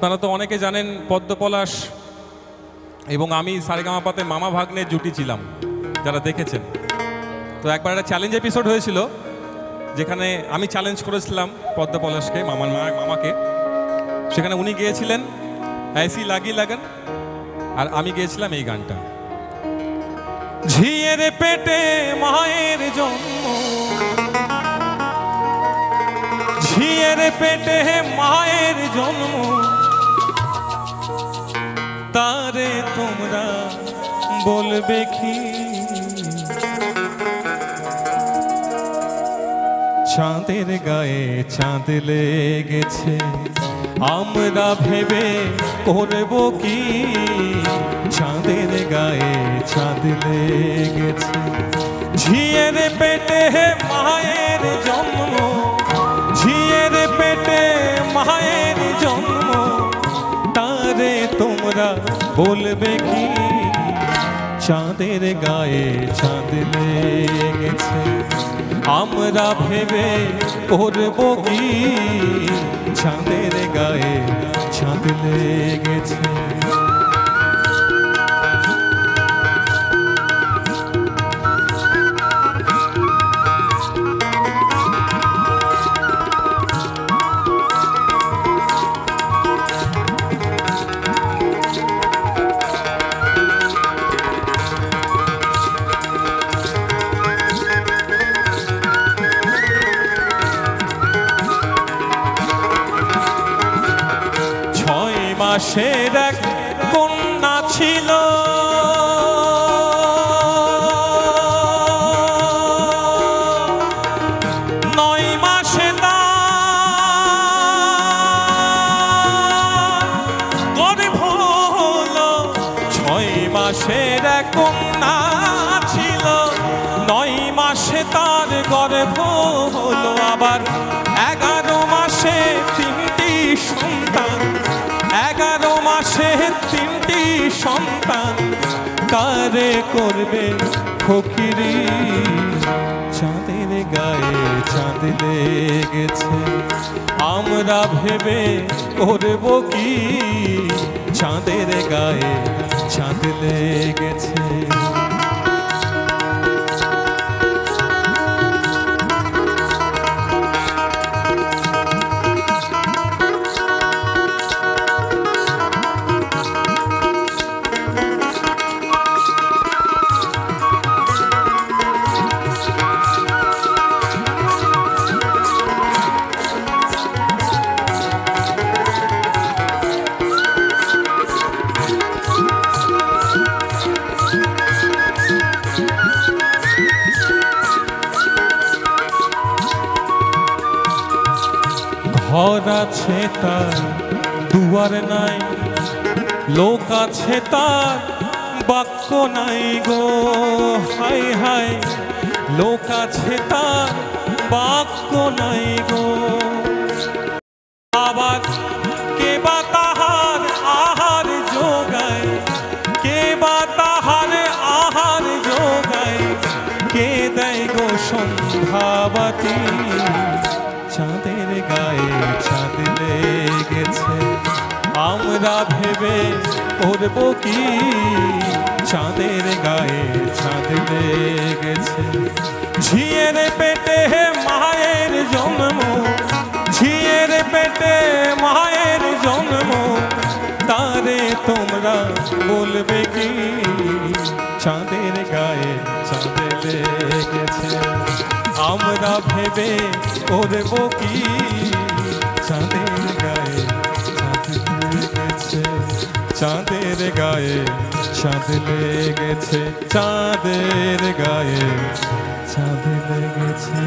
আপনারা তো অনেকে জানেন পদ্ম পলাশ এবং আমি সারেগামাপাতে মামা ভাগ্নের জুটি ছিলাম, যারা দেখেছেন। তো একবার একটা চ্যালেঞ্জ এপিসোড হয়েছিল যেখানে আমি চ্যালেঞ্জ করেছিলাম পদ্ম পলাশকে, মামাকে। সেখানে উনি গিয়েছিলেন ऐसी लागी लगन আর আমি গিয়েছিলাম এই গানটা। ঝিয়ের পেটে মায়ের জন্ম, ঝিয়ের পেটে মায়ের জন্ম, তারে তোমরা বলবে কি? চাঁদের গায়ে চাঁদ লেগেছে, আমরা ভেবে করব কি? চাঁদের গায়ে চাঁদ লেগেছে, ঝিয়ের পেটে মায়ের জন্ম, ঝিয়ের পেটে মায়ের জন্ম, তারে তোমরা বলবে কি? চাঁদের গায়ে চাঁদ লেগেছে, আমরা ভেবে করব কি? চাঁদের গায়ে চাঁদ লেগেছে। মাসের এক কন্যা ছিল, নয় মাসে গর্ভ হলো। 6 মাসের এক কন্যা ছিল, 9 মাসে তার গর্ভ হলো। আবার 11 মাসে 3টি সন্তান, 11 মাসে 3টি সন্তান, কারে করবে ফকিরি? চাঁদের গায়ে চাঁদ লেগেছে, আমরা ভেবে করব কি? চাঁদের গায়ে চাঁদ লেগেছে। ঘর আছে তার দুয়ার নাই, লোক আছে তার বাক্য নাই গো। হায় হায়, লোক আছে তার বাক্য নাই গো। আবার কে বা তাহার আহার যোগায়, কে বা তাহার আহার যোগায়, কে দেয় গো সন্ধ্যাবাতি? চাঁদের গায়ে চাঁদ লেগেছে, আমরা ভেবে করব কি? চাঁদের গায়ে চাঁদ লেগেছে, ঝিয়ের পেটে মায়ের জন্ম, ঝিয়ের পেটে মায়ের জন্ম, তারে তোমরা বলবে কি? চাঁদের গায়ে চাঁদ লেগেছে, আমরা ভেবে করব কি? চাঁদের গায়ে চাঁদ লেগেছে, চাঁদের গায়ে চাঁদ লেগেছে, চাঁদের গায়ে চাঁদ লেগেছে।